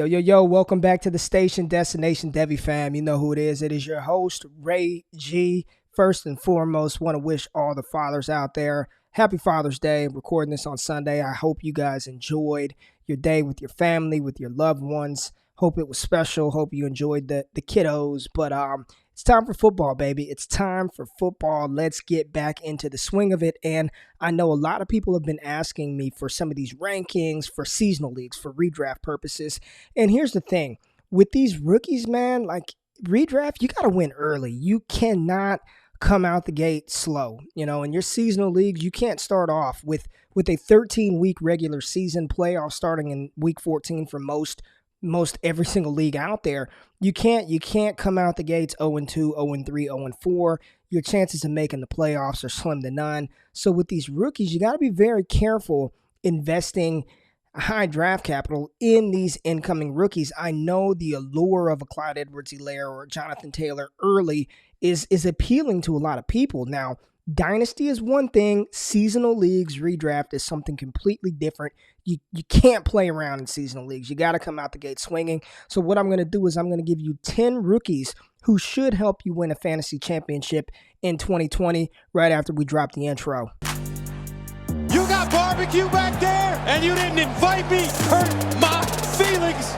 Yo, welcome back to the station, Destination Devi fam. You know who it is. It is your host, Ray G. First and foremost, want to wish all the fathers out there happy Father's Day. I'm recording this on Sunday. I hope you guys enjoyed your day with your family, with your loved ones. Hope it was special. Hope you enjoyed the kiddos. But it's time for football, baby. It's time for football. Let's get back into the swing of it. And I know a lot of people have been asking me for some of these rankings for seasonal leagues, for redraft purposes. And here's the thing. With these rookies, man, like redraft, you got to win early. You cannot come out the gate slow. You know, in your seasonal leagues, you can't start off with a 13-week regular season playoff starting in week 14 for most every single league out there. You can't come out the gates 0-2, 0-3, 0-4. Your chances of making the playoffs are slim to none. So with these rookies, you got to be very careful investing high draft capital in these incoming rookies. I know the allure of a Clyde Edwards-Helaire or Jonathan Taylor early is appealing to a lot of people. Now, Dynasty is one thing. Seasonal leagues, redraft is something completely different. You can't play around in seasonal leagues. You got to come out the gate swinging. So what I'm going to do is I'm going to give you 10 rookies who should help you win a fantasy championship in 2020 right after we drop the intro. You got barbecue back there and you didn't invite me. Hurt my feelings.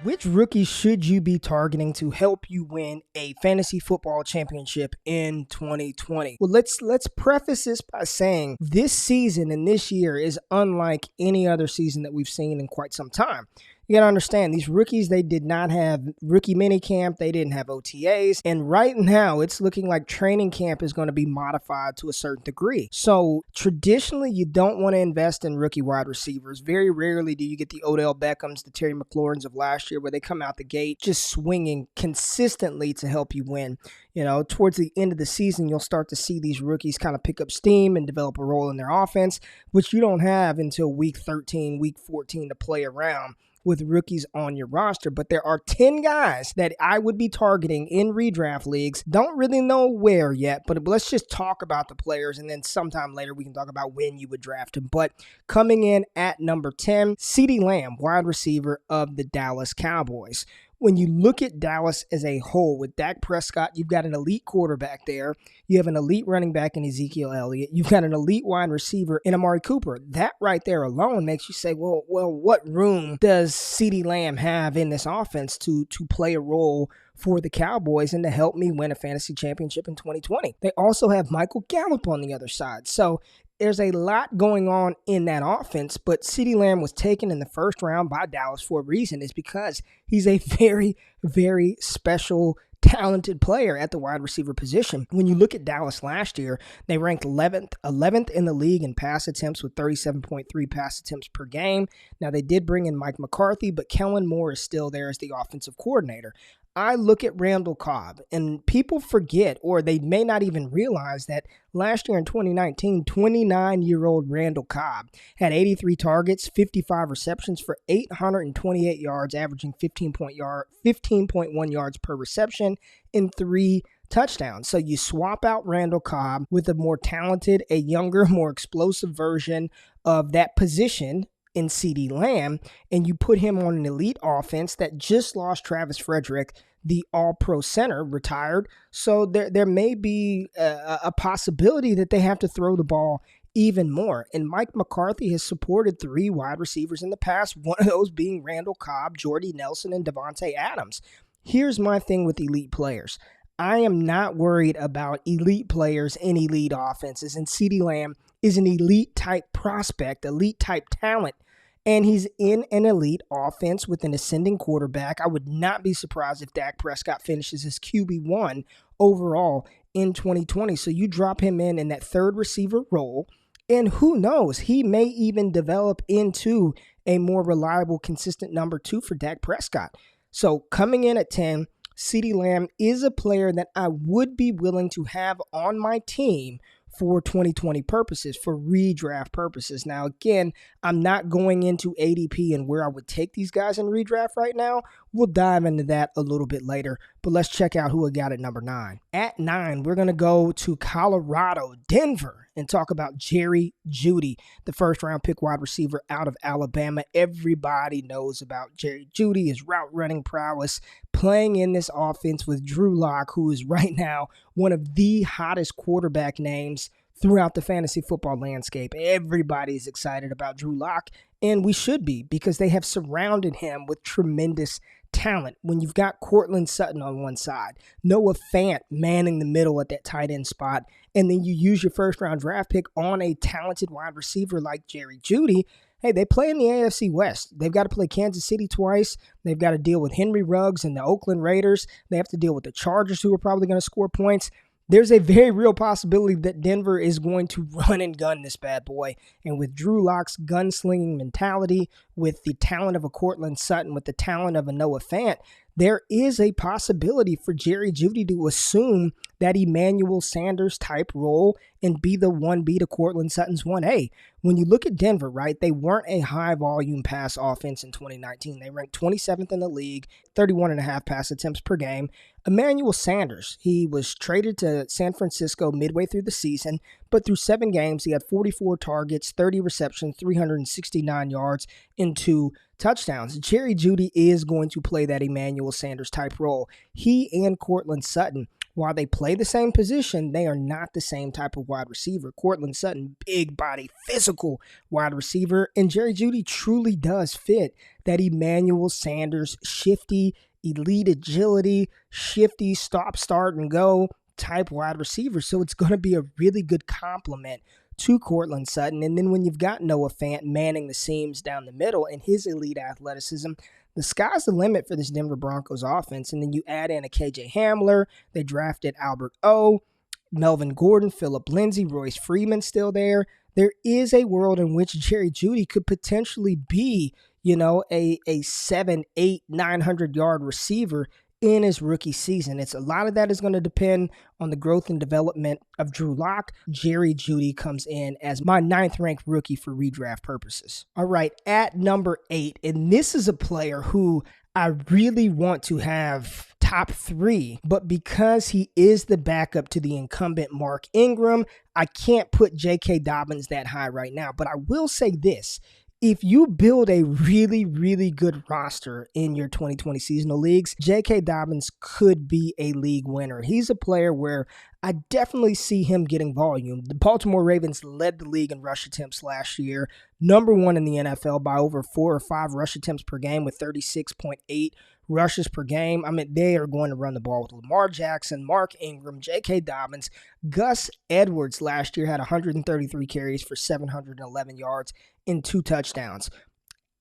Which rookie should you be targeting to help you win a fantasy football championship in 2020? Well, let's preface this by saying this season and this year is unlike any other season that we've seen in quite some time. You got to understand, these rookies, they did not have rookie minicamp. They didn't have OTAs. And right now, it's looking like training camp is going to be modified to a certain degree. So traditionally, you don't want to invest in rookie wide receivers. Very rarely do you get the Odell Beckhams, the Terry McLaurins of last year, where they come out the gate just swinging consistently to help you win. You know, towards the end of the season, you'll start to see these rookies kind of pick up steam and develop a role in their offense, which you don't have until week 13, week 14 to play around with rookies on your roster. But there are 10 guys that I would be targeting in redraft leagues. Don't really know where yet, but let's just talk about the players, and then sometime later we can talk about when you would draft them. But coming in at number 10, CeeDee Lamb, wide receiver of the Dallas Cowboys. When you look at Dallas as a whole, with Dak Prescott, you've got an elite quarterback there. You have an elite running back in Ezekiel Elliott. You've got an elite wide receiver in Amari Cooper. That right there alone makes you say, well, what room does CeeDee Lamb have in this offense to play a role for the Cowboys and to help me win a fantasy championship in 2020? They also have Michael Gallup on the other side. So there's a lot going on in that offense, but CeeDee Lamb was taken in the first round by Dallas for a reason. Is because he's a very, very special, talented player at the wide receiver position. When you look at Dallas last year, they ranked 11th in the league in pass attempts with 37.3 pass attempts per game. Now, they did bring in Mike McCarthy, but Kellen Moore is still there as the offensive coordinator. I look at Randall Cobb, and people forget, or they may not even realize, that last year in 2019, 29-year-old Randall Cobb had 83 targets, 55 receptions for 828 yards, averaging 15.1 yards per reception in 3 touchdowns. So you swap out Randall Cobb with a more talented, a younger, more explosive version of that position in CeeDee Lamb, and you put him on an elite offense that just lost Travis Frederick, the all-pro center, retired. So there may be a possibility that they have to throw the ball even more. And Mike McCarthy has supported 3 wide receivers in the past, one of those being Randall Cobb, Jordy Nelson, and Devontae Adams. Here's my thing with elite players. I am not worried about elite players in elite offenses, and CeeDee Lamb is an elite-type prospect, elite-type talent, and he's in an elite offense with an ascending quarterback. I would not be surprised if Dak Prescott finishes as QB1 overall in 2020. So you drop him in that third receiver role, and who knows, he may even develop into a more reliable, consistent number 2 for Dak Prescott. So coming in at 10, CeeDee Lamb is a player that I would be willing to have on my team for 2020 purposes, for redraft purposes. Now, again, I'm not going into ADP and where I would take these guys in redraft right now. We'll dive into that a little bit later, but let's check out who I got at number 9. At 9, we're going to go to Colorado, Denver, and talk about Jerry Jeudy, the first-round pick wide receiver out of Alabama. Everybody knows about Jerry Jeudy, his route running prowess, playing in this offense with Drew Lock, who is right now one of the hottest quarterback names throughout the fantasy football landscape. Everybody's excited about Drew Lock, and we should be, because they have surrounded him with tremendous talent. When you've got Courtland Sutton on one side, Noah Fant manning the middle at that tight end spot, and then you use your first-round draft pick on a talented wide receiver like Jerry Jeudy, hey, they play in the AFC West. They've got to play Kansas City twice. They've got to deal with Henry Ruggs and the Oakland Raiders. They have to deal with the Chargers, who are probably going to score points. There's a very real possibility that Denver is going to run and gun this bad boy. And with Drew Lock's gunslinging mentality, with the talent of a Courtland Sutton, with the talent of a Noah Fant, there is a possibility for Jerry Jeudy to assume that Emmanuel Sanders type role and be the 1B to Courtland Sutton's 1A. When you look at Denver, right, they weren't a high volume pass offense in 2019. They ranked 27th in the league, 31.5 pass attempts per game. Emmanuel Sanders, he was traded to San Francisco midway through the season, but through 7 games, he had 44 targets, 30 receptions, 369 yards, and 2 touchdowns. Jerry Jeudy is going to play that Emmanuel Sanders type role. He and Courtland Sutton, while they play the same position, they are not the same type of wide receiver. Courtland Sutton, big body, physical wide receiver, and Jerry Jeudy truly does fit that Emmanuel Sanders shifty, elite agility, shifty, stop, start, and go type wide receiver. So it's going to be a really good complement to Courtland Sutton. And then when you've got Noah Fant manning the seams down the middle and his elite athleticism, the sky's the limit for this Denver Broncos offense. And then you add in a KJ Hamler. They drafted Albert O, Melvin Gordon, Phillip Lindsay, Royce Freeman still there. There is a world in which Jerry Jeudy could potentially be, a 7, 8, 900-yard receiver in his rookie season. A lot of that is going to depend on the growth and development of Drew Lock. Jerry Jeudy comes in as my 9th-ranked rookie for redraft purposes. All right, at number 8, and this is a player who I really want to have top 3, but because he is the backup to the incumbent Mark Ingram, I can't put J.K. Dobbins that high right now. But I will say this. If you build a really, really good roster in your 2020 seasonal leagues, J.K. Dobbins could be a league winner. He's a player where I definitely see him getting volume. The Baltimore Ravens led the league in rush attempts last year, number 1 in the NFL by over 4 or 5 rush attempts per game with 36.8 rushes per game. I mean, they are going to run the ball with Lamar Jackson, Mark Ingram, J.K. Dobbins. Gus Edwards last year had 133 carries for 711 yards and 2 touchdowns.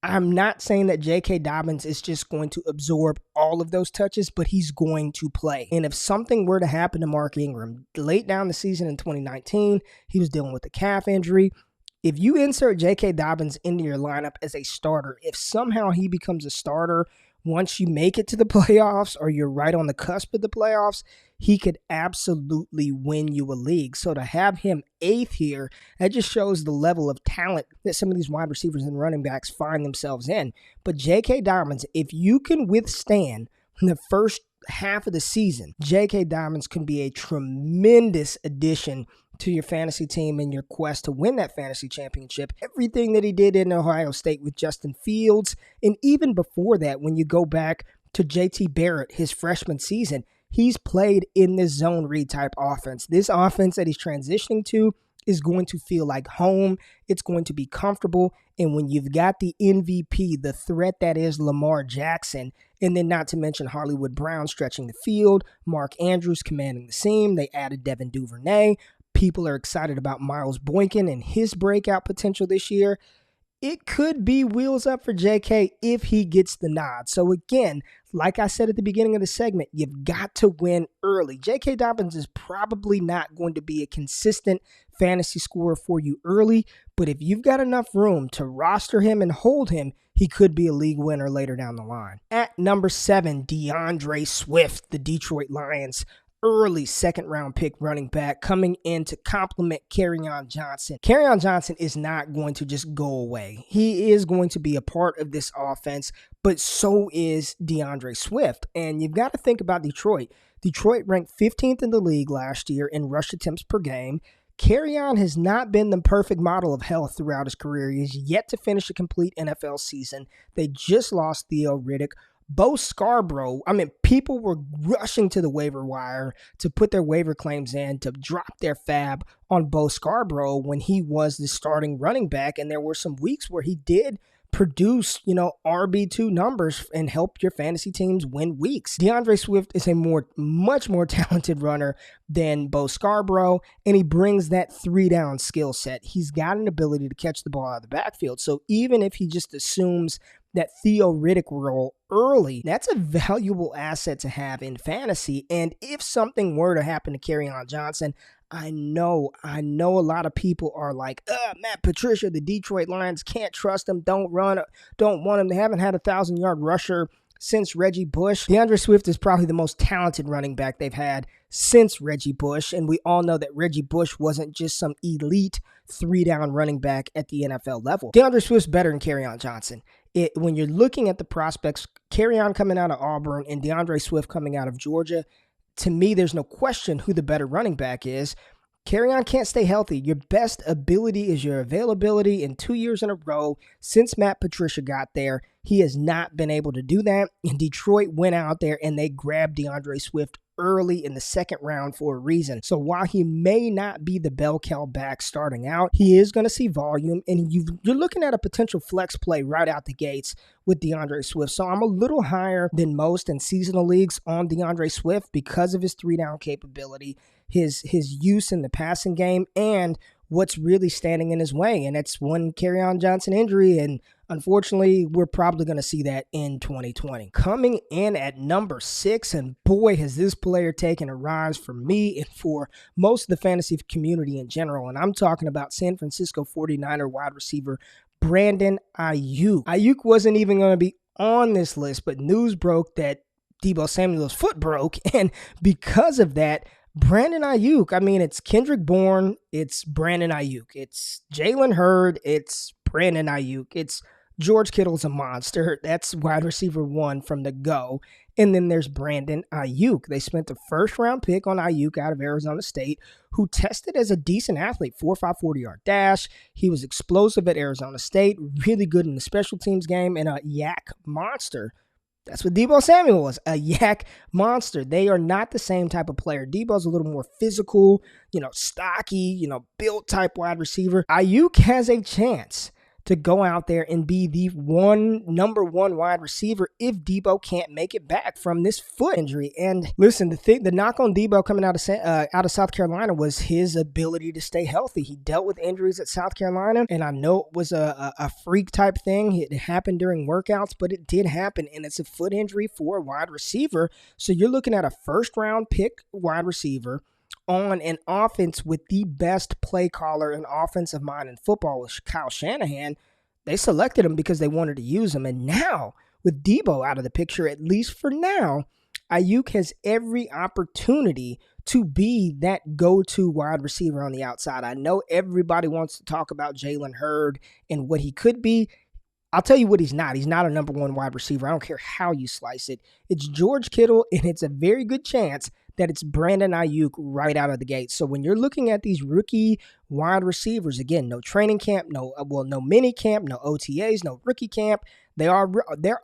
I'm not saying that J.K. Dobbins is just going to absorb all of those touches, but he's going to play. And if something were to happen to Mark Ingram, late down the season in 2019, he was dealing with a calf injury. If you insert J.K. Dobbins into your lineup as a starter, if somehow he becomes a starter once you make it to the playoffs or you're right on the cusp of the playoffs, he could absolutely win you a league. So to have him 8th here, that just shows the level of talent that some of these wide receivers and running backs find themselves in. But J.K. Dobbins, if you can withstand the first half of the season, J.K. Dobbins can be a tremendous addition to your fantasy team in your quest to win that fantasy championship. Everything that he did in Ohio State with Justin Fields, and even before that, when you go back to JT Barrett, his freshman season, he's played in this zone read type offense. This offense that he's transitioning to is going to feel like home. It's going to be comfortable. And when you've got the MVP, the threat that is Lamar Jackson, and then not to mention Hollywood Brown stretching the field, Mark Andrews commanding the seam, they added Devin Duvernay. People are excited about Miles Boykin and his breakout potential this year. It could be wheels up for JK if he gets the nod. So again, like I said at the beginning of the segment, you've got to win early. J.K. Dobbins is probably not going to be a consistent fantasy scorer for you early, but if you've got enough room to roster him and hold him, he could be a league winner later down the line. At number 7, DeAndre Swift, the Detroit Lions early second-round pick running back coming in to complement Kerryon Johnson. Kerryon Johnson is not going to just go away. He is going to be a part of this offense, but so is DeAndre Swift. And you've got to think about Detroit. Detroit ranked 15th in the league last year in rush attempts per game. Kerryon has not been the perfect model of health throughout his career. He has yet to finish a complete NFL season. They just lost Theo Riddick. Bo Scarborough, people were rushing to the waiver wire to put their waiver claims in to drop their fab on Bo Scarborough when he was the starting running back. And there were some weeks where he did produce, RB2 numbers and help your fantasy teams win weeks. DeAndre Swift is a much more talented runner than Bo Scarborough, and he brings that 3-down skill set. He's got an ability to catch the ball out of the backfield. So even if he just assumes that Theo Riddick role early, that's a valuable asset to have in fantasy. And if something were to happen to Kerryon Johnson, I know a lot of people are like, Matt Patricia, the Detroit Lions can't trust him, don't want him. They haven't had a 1,000-yard rusher since Reggie Bush. DeAndre Swift is probably the most talented running back they've had since Reggie Bush, and we all know that Reggie Bush wasn't just some elite 3-down running back at the NFL level. DeAndre Swift's better than Kerryon Johnson. When you're looking at the prospects, Kerryon coming out of Auburn and DeAndre Swift coming out of Georgia, to me, there's no question who the better running back is. Kerryon can't stay healthy. Your best ability is your availability. In 2 years in a row since Matt Patricia got there, he has not been able to do that. And Detroit went out there and they grabbed DeAndre Swift early in the second round for a reason. So while he may not be the bell cow back starting out, he is going to see volume, and you're looking at a potential flex play right out the gates with DeAndre Swift. So I'm a little higher than most in seasonal leagues on DeAndre Swift because of his 3-down capability, his use in the passing game, and what's really standing in his way. And that's one Kerryon Johnson injury, and unfortunately, we're probably going to see that in 2020. Coming in at number 6, and boy, has this player taken a rise for me and for most of the fantasy community in general. And I'm talking about San Francisco 49er wide receiver Brandon Aiyuk. Aiyuk wasn't even going to be on this list, but news broke that Deebo Samuel's foot broke, and because of that, Brandon Aiyuk, it's Kendrick Bourne, it's Brandon Aiyuk, it's Jalen Hurd, it's Brandon Aiyuk, it's George Kittle's a monster. That's wide receiver 1 from the go. And then there's Brandon Aiyuk. They spent the first-round pick on Aiyuk out of Arizona State, who tested as a decent athlete, 4.5 40-yard dash. He was explosive at Arizona State, really good in the special teams game, and a yak monster. That's what Deebo Samuel was, a yak monster. They are not the same type of player. Deebo's a little more physical, stocky, built type wide receiver. Aiyuk has a chance to go out there and be the number one wide receiver if Deebo can't make it back from this foot injury. And listen, the knock on Deebo coming out of South Carolina was his ability to stay healthy. He dealt with injuries at South Carolina, and I know it was a freak type thing. It happened during workouts, but it did happen, and it's a foot injury for a wide receiver. So you're looking at a first-round pick wide receiver on an offense with the best play caller and offensive mind in football with Kyle Shanahan. They selected him because they wanted to use him. And now, with Deebo out of the picture, at least for now, Aiyuk has every opportunity to be that go-to wide receiver on the outside. I know everybody wants to talk about Jalen Hurd and what he could be. I'll tell you what he's not. He's not a number 1 wide receiver. I don't care how you slice it. It's George Kittle, and it's a very good chance that it's Brandon Aiyuk right out of the gate. So when you're looking at these rookie wide receivers, again, no training camp, no mini camp, no OTAs, no rookie camp. They're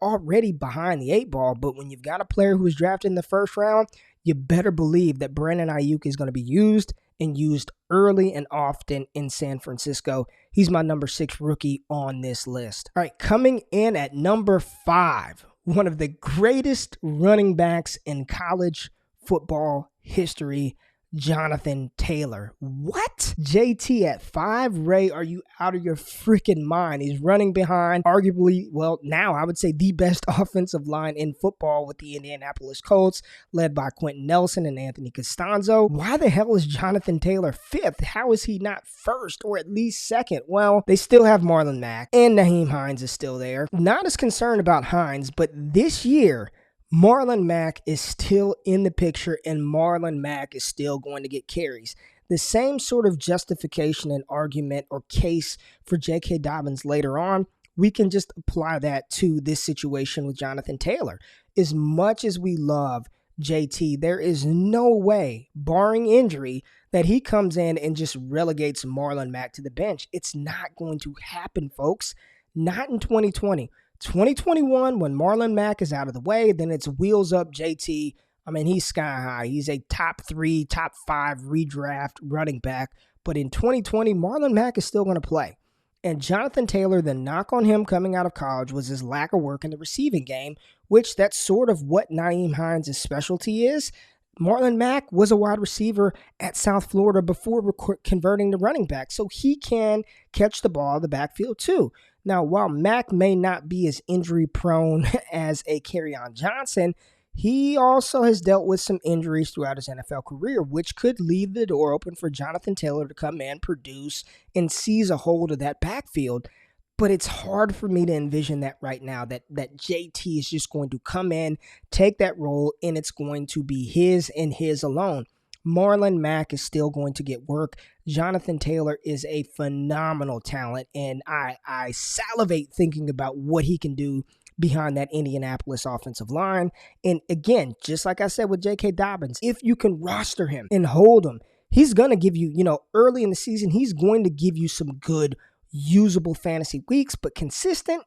already behind the 8 ball. But when you've got a player who was drafted in the first round, you better believe that Brandon Aiyuk is going to be used and used early and often in San Francisco. He's my number 6 rookie on this list. All right, coming in at number 5, one of the greatest running backs in college football history, Jonathan Taylor. What? JT at 5? Ray, are you out of your freaking mind? He's running behind arguably, now I would say the best offensive line in football with the Indianapolis Colts, led by Quentin Nelson and Anthony Costanzo. Why the hell is Jonathan Taylor 5th? How is he not 1st or at least 2nd? Well, they still have Marlon Mack, and Nyheim Hines is still there. Not as concerned about Hines, but this year, Marlon Mack is still in the picture, and Marlon Mack is still going to get carries. The same sort of justification and argument or case for J.K. Dobbins later on, we can just apply that to this situation with Jonathan Taylor. As much as we love JT, there is no way, barring injury, that he comes in and just relegates Marlon Mack to the bench. It's not going to happen, folks. Not in 2020. 2021, when Marlon Mack is out of the way, then it's wheels up JT. I mean, he's sky high. He's a top 3, top 5 redraft running back. But in 2020, Marlon Mack is still going to play. And Jonathan Taylor, the knock on him coming out of college was his lack of work in the receiving game, which that's sort of what Nyheim Hines' specialty is. Marlon Mack was a wide receiver at South Florida before converting to running back, so he can catch the ball in the backfield too. Now, while Mack may not be as injury prone as a Kerryon Johnson, he also has dealt with some injuries throughout his NFL career, which could leave the door open for Jonathan Taylor to come in, produce, and seize a hold of that backfield. But it's hard for me to envision that right now, that JT is just going to come in, take that role, and it's going to be his and his alone. Marlon Mack is still going to get work. Jonathan Taylor is a phenomenal talent, and I salivate thinking about what he can do behind that Indianapolis offensive line. And again, just like I said with J.K. Dobbins, if you can roster him and hold him, he's going to give you, early in the season, he's going to give you some good, usable fantasy weeks, but consistent,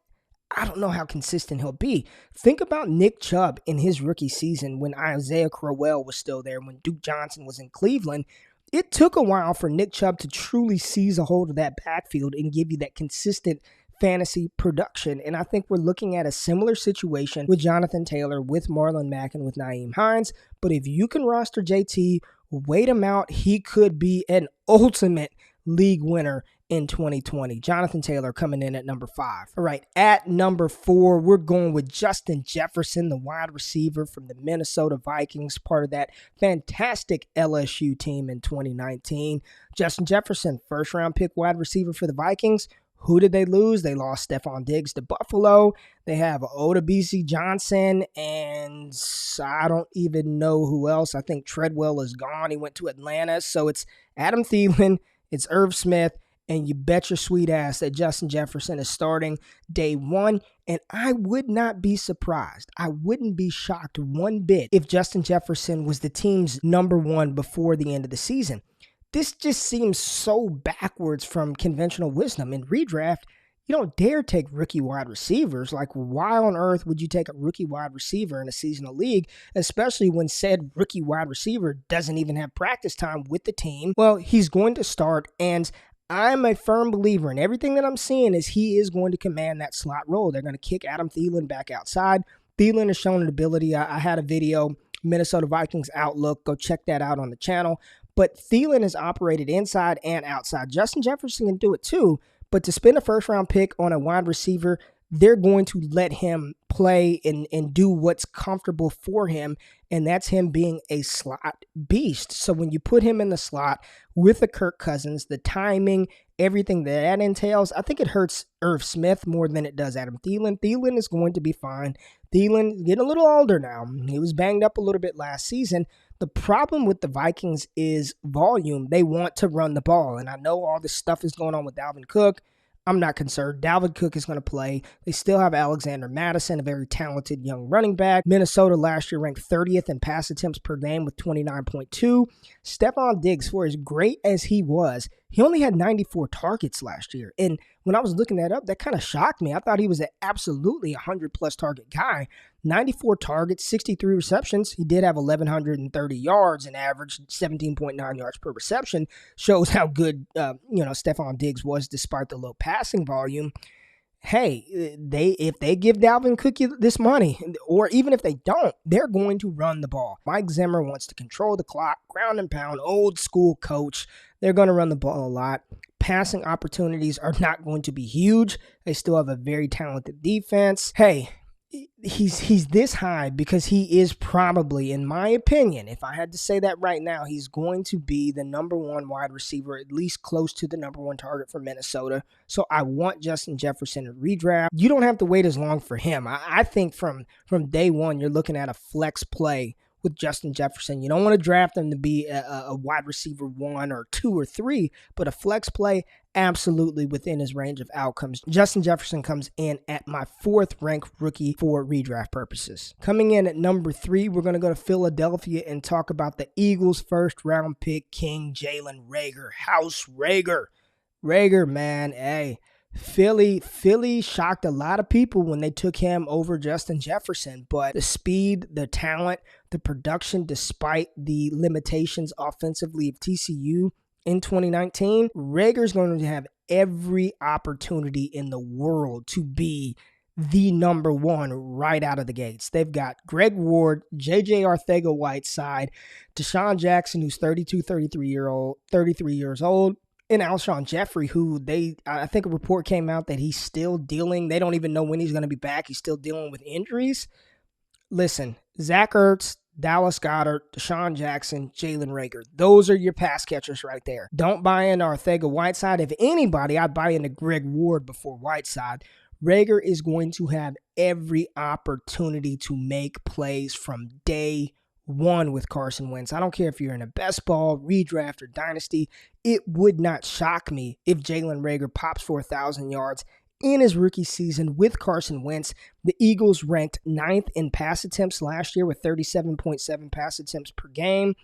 I don't know how consistent he'll be. Think about Nick Chubb in his rookie season when Isaiah Crowell was still there, when Duke Johnson was in Cleveland. It took a while for Nick Chubb to truly seize a hold of that backfield and give you that consistent fantasy production. And I think we're looking at a similar situation with Jonathan Taylor, with Marlon Mack, and with Nyheim Hines. But if you can roster JT, wait him out, he could be an ultimate league winner in 2020. Jonathan Taylor coming in at number 5. All right, at number 4, we're going with Justin Jefferson, the wide receiver from the Minnesota Vikings, part of that fantastic LSU team in 2019. Justin Jefferson, first-round pick wide receiver for the Vikings. Who did they lose? They lost Stephon Diggs to Buffalo. They have Odubisi Johnson, and I don't even know who else. I think Treadwell is gone. He went to Atlanta. So it's Adam Thielen, it's Irv Smith, and you bet your sweet ass that Justin Jefferson is starting day 1. And I would not be surprised. I wouldn't be shocked one bit if Justin Jefferson was the team's number 1 before the end of the season. This just seems so backwards from conventional wisdom. In redraft, you don't dare take rookie wide receivers. Like, why on earth would you take a rookie wide receiver in a seasonal league, especially when said rookie wide receiver doesn't even have practice time with the team? Well, he's going to start, and I'm a firm believer in everything that I'm seeing is he is going to command that slot role. They're going to kick Adam Thielen back outside. Thielen has shown an ability. I had a video, Minnesota Vikings Outlook. Go check that out on the channel. But Thielen has operated inside and outside. Justin Jefferson can do it too, but to spend a first-round pick on a wide receiver, they're going to let him play and do what's comfortable for him, and that's him being a slot beast. So when you put him in the slot with the Kirk Cousins, the timing, everything that entails, I think it hurts Irv Smith more than it does Adam Thielen. Thielen is going to be fine. Thielen getting a little older now. He was banged up a little bit last season. The problem with the Vikings is volume. They want to run the ball, and I know all this stuff is going on with Dalvin Cook. I'm not concerned. Dalvin Cook is going to play. They still have Alexander Mattison, a very talented young running back. Minnesota last year ranked 30th in pass attempts per game with 29.2. Stephon Diggs, for as great as he was, he only had 94 targets last year. And when I was looking that up, that kind of shocked me. I thought he was an absolutely 100-plus target guy. 94 targets, 63 receptions. He did have 1,130 yards and averaged 17.9 yards per reception. Shows how good, Stephon Diggs was despite the low passing volume. Hey, if they give Dalvin Cook this money, or even if they don't, they're going to run the ball. Mike Zimmer wants to control the clock, ground and pound, old school coach. They're going to run the ball a lot. Passing opportunities are not going to be huge. They still have a very talented defense. Hey, he's this high because he is probably, in my opinion, if I had to say that right now, he's going to be the number one wide receiver, at least close to the number one target for Minnesota. So I want Justin Jefferson to redraft. You don't have to wait as long for him. I think from day one, you're looking at a flex play with Justin Jefferson. You don't want to draft him to be a wide receiver 1 or 2 or 3, but a flex play, absolutely within his range of outcomes. Justin Jefferson comes in at my 4th ranked rookie for redraft purposes. Coming in at number 3, we're going to go to Philadelphia and talk about the Eagles' first round pick, King Jalen Reagor. House Reagor. Reagor, man, hey. Philly shocked a lot of people when they took him over Justin Jefferson, but the speed, the talent, the production, despite the limitations offensively of TCU in 2019, Reagor's going to have every opportunity in the world to be the number one right out of the gates. They've got Greg Ward, J.J. Arcega-Whiteside, Deshaun Jackson, who's 33 years old, and Alshon Jeffrey, who I think a report came out that he's still dealing. They don't even know when he's going to be back. He's still dealing with injuries. Listen, Zach Ertz, Dallas Goedert, Deshaun Jackson, Jalen Reagor. Those are your pass catchers right there. Don't buy into Arcega-Whiteside. If anybody, I'd buy into Greg Ward before Whiteside. Reagor is going to have every opportunity to make plays from day one with Carson Wentz. I don't care if you're in a best ball, redraft, or dynasty. It would not shock me if Jalen Reagor pops for 1,000 yards in his rookie season with Carson Wentz. The Eagles ranked 9th in pass attempts last year with 37.7 pass attempts per game.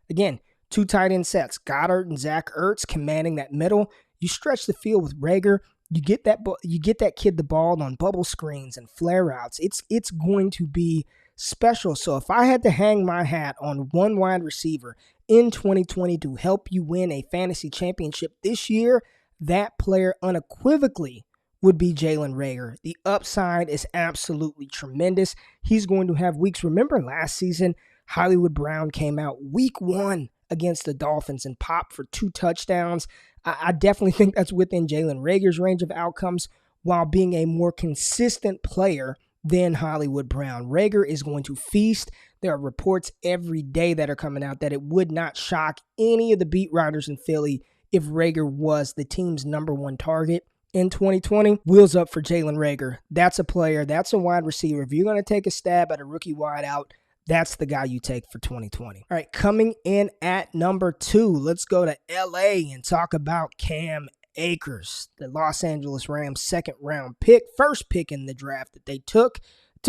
Again, 2 tight end sets, Goddard and Zach Ertz commanding that middle. You stretch the field with Reagor. You get that kid the ball on bubble screens and flare routes. It's going to be special. So if I had to hang my hat on one wide receiver in 2020 to help you win a fantasy championship this year, that player unequivocally would be Jalen Reagor. The upside is absolutely tremendous. He's going to have weeks. Remember last season, Hollywood Brown came out week 1 against the Dolphins and popped for 2 touchdowns. I definitely think that's within Jalen Reagor's range of outcomes while being a more consistent player than Hollywood Brown. Reagor is going to feast. There are reports every day that are coming out that it would not shock any of the beat writers in Philly if Reagor was the team's number 1 target in 2020. Wheels up for Jalen Reagor. That's a player. That's a wide receiver. If you're going to take a stab at a rookie wideout, that's the guy you take for 2020. All right, coming in at number 2, let's go to LA and talk about Cam Akers, the Los Angeles Rams 2nd round pick, first pick in the draft that they took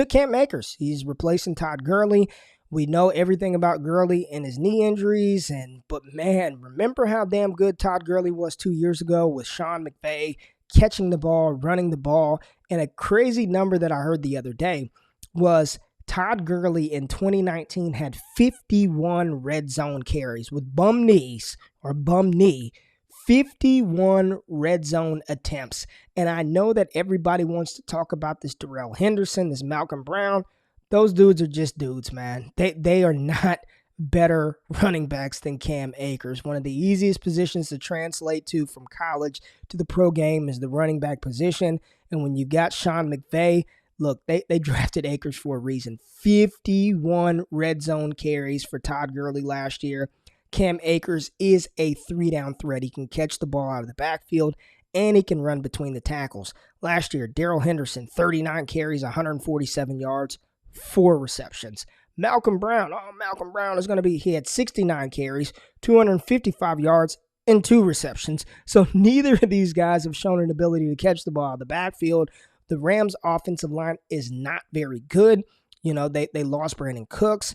Cam Akers. He's replacing Todd Gurley. We know everything about Gurley and his knee injuries, but man, remember how damn good Todd Gurley was 2 years ago with Sean McVay catching the ball, running the ball, and a crazy number that I heard the other day was Todd Gurley in 2019 had 51 red zone carries with bum knee, 51 red zone attempts. And I know that everybody wants to talk about this Darrell Henderson, this Malcolm Brown. Those dudes are just dudes, man. They are not better running backs than Cam Akers. One of the easiest positions to translate to from college to the pro game is the running back position. And when you got Sean McVay, look, they drafted Akers for a reason. 51 red zone carries for Todd Gurley last year. Cam Akers is a 3-down threat. He can catch the ball out of the backfield, and he can run between the tackles. Last year, Darrell Henderson, 39 carries, 147 yards, 4 receptions. Malcolm Brown is going to be, he had 69 carries, 255 yards, and 2 receptions. So neither of these guys have shown an ability to catch the ball out of the backfield. The Rams' offensive line is not very good. You know, they lost Brandon Cooks.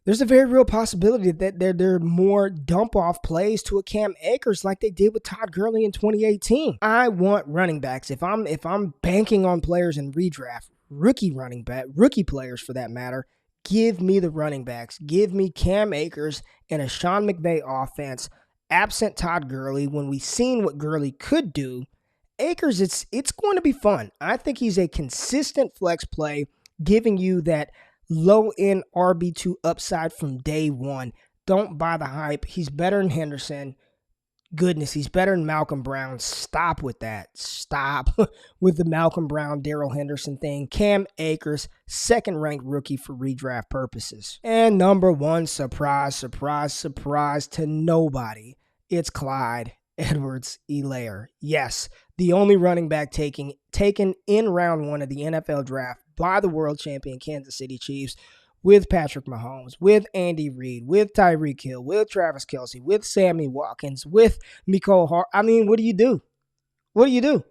There's a very real possibility that there are more dump-off plays to a Cam Akers like they did with Todd Gurley in 2018. I want running backs. If I'm banking on players in redraft, rookie players for that matter, give me the running backs. Give me Cam Akers and a Sean McVay offense. Absent Todd Gurley, when we've seen what Gurley could do, Akers, it's going to be fun. I think he's a consistent flex play, giving you that low-end RB2 upside from day one. Don't buy the hype. He's better than Henderson. goodness, he's better than Malcolm Brown. Stop with that. Stop with the Malcolm Brown, Darrell Henderson thing. Cam Akers, second-ranked rookie for redraft purposes. And number one, surprise, surprise, surprise to nobody, it's Clyde Edwards-Helaire. Yes, the only running back taken in round one of the NFL draft by the world champion Kansas City Chiefs, with Patrick Mahomes, with Andy Reid, with Tyreek Hill, with Travis Kelce, with Sammy Watkins, with Mecole Hardman. I mean, what do you do? What do you do?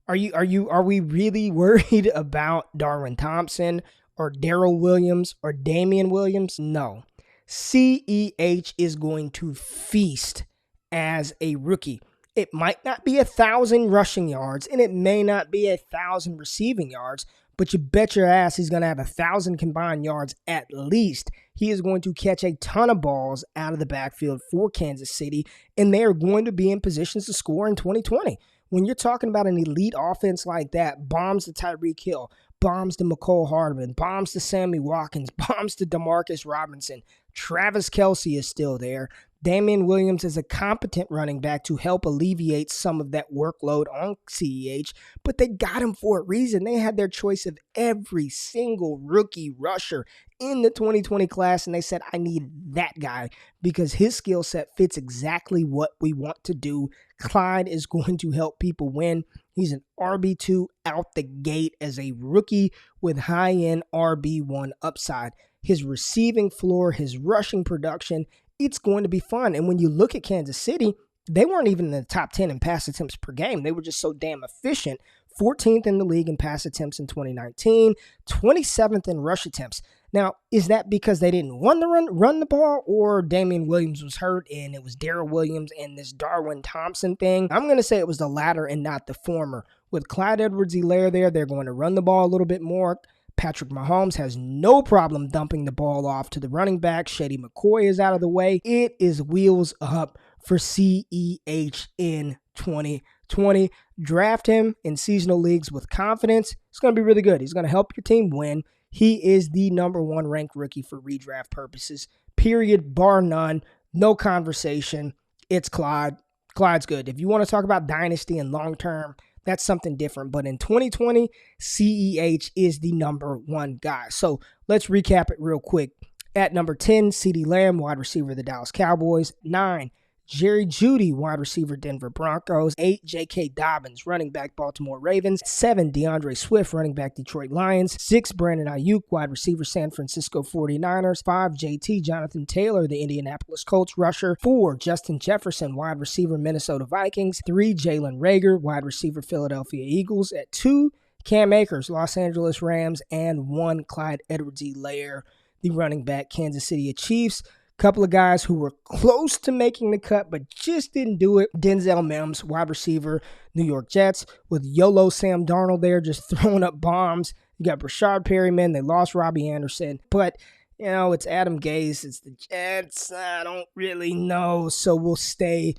Are we really worried about Darwin Thompson or Darrell Williams or Damian Williams? No. CEH is going to feast as a rookie. It might not be 1,000 rushing yards, and it may not be 1,000 receiving yards, but you bet your ass he's going to have 1,000 combined yards at least. He is going to catch a ton of balls out of the backfield for Kansas City, and they are going to be in positions to score in 2020. When you're talking about an elite offense like that, bombs to Tyreek Hill, bombs to Mecole Hardman, bombs to Sammy Watkins, bombs to Demarcus Robinson, Travis Kelce is still there. Damian Williams is a competent running back to help alleviate some of that workload on CEH, but they got him for a reason. They had their choice of every single rookie rusher in the 2020 class, and they said, I need that guy because his skill set fits exactly what we want to do. Clyde is going to help people win. He's an RB2 out the gate as a rookie with high-end RB1 upside. His receiving floor, his rushing production, it's going to be fun. And when you look at Kansas City, they weren't even in the top 10 in pass attempts per game. They were just so damn efficient. 14th in the league in pass attempts in 2019, 27th in rush attempts. Now, is that because they didn't want to run the ball, or Damian Williams was hurt and it was Darrell Williams and this Darwin Thompson thing? I'm going to say it was the latter and not the former. With Clyde Edwards-Helaire there, they're going to run the ball a little bit more. Patrick Mahomes has no problem dumping the ball off to the running back. Shady McCoy is out of the way. It is wheels up for CEH in 2020. Draft him in seasonal leagues with confidence. It's going to be really good. He's going to help your team win. He is the number one ranked rookie for redraft purposes. Period. Bar none. No conversation. It's Clyde. Clyde's good. If you want to talk about dynasty and long-term, that's something different. But in 2020, CEH is the number one guy. So let's recap it real quick. At number 10, CeeDee Lamb, wide receiver of the Dallas Cowboys. 9, Jeudy, wide receiver, Denver Broncos. 8, J.K. Dobbins, running back, Baltimore Ravens. 7, DeAndre Swift, running back, Detroit Lions. 6, Brandon Aiyuk, wide receiver, San Francisco 49ers. 5, JT Jonathan Taylor, the Indianapolis Colts rusher. 4, Justin Jefferson, wide receiver, Minnesota Vikings. 3, Jalen Reagor, wide receiver, Philadelphia Eagles. At 2, Cam Akers, Los Angeles Rams. And 1, Clyde Edwards-Helaire, the running back, Kansas City Chiefs. Couple of guys who were close to making the cut but just didn't do it. Denzel Mims, wide receiver, New York Jets, with YOLO Sam Darnold there just throwing up bombs. You got Brashard Perryman. They lost Robbie Anderson. But, you know, it's Adam Gase. It's the Jets. I don't really know. So we'll steer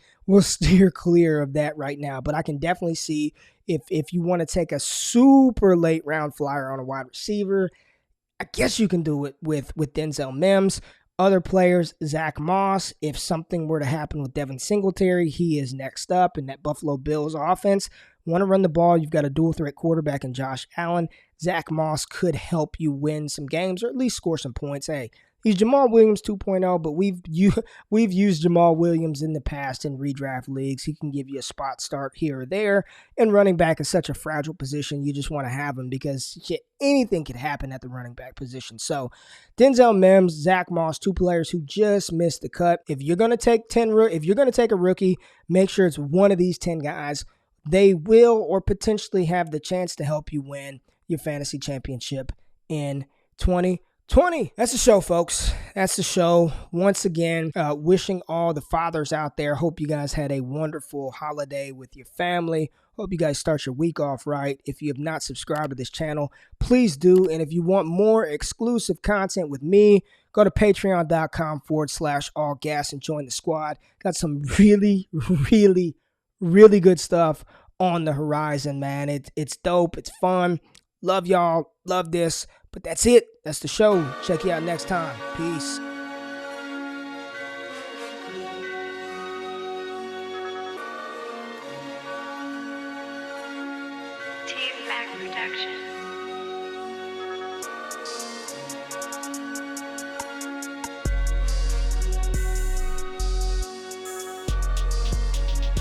clear of that right now. But I can definitely see if you want to take a super late round flyer on a wide receiver, I guess you can do it with Denzel Mims. Other players, Zach Moss, if something were to happen with Devin Singletary, he is next up in that Buffalo Bills offense. Want to run the ball, you've got a dual threat quarterback in Josh Allen. Zach Moss could help you win some games or at least score some points. Hey, he's Jamal Williams 2.0, but we've used Jamal Williams in the past in redraft leagues. He can give you a spot start here or there, and running back is such a fragile position. You just want to have him because anything could happen at the running back position. So Denzel Mims, Zach Moss, 2 players who just missed the cut. If you're going to take a rookie, make sure it's one of these 10 guys. They will or potentially have the chance to help you win your fantasy championship in 2020. That's the show, folks. That's the show. Once again, wishing all the fathers out there. Hope you guys had a wonderful holiday with your family. Hope you guys start your week off right. If you have not subscribed to this channel, please do. And if you want more exclusive content with me, go to patreon.com/allgas and join the squad. Got some really, really, really good stuff on the horizon, man. It's dope. It's fun. Love y'all. Love this. But that's it. That's the show. Check you out next time. Peace. Production.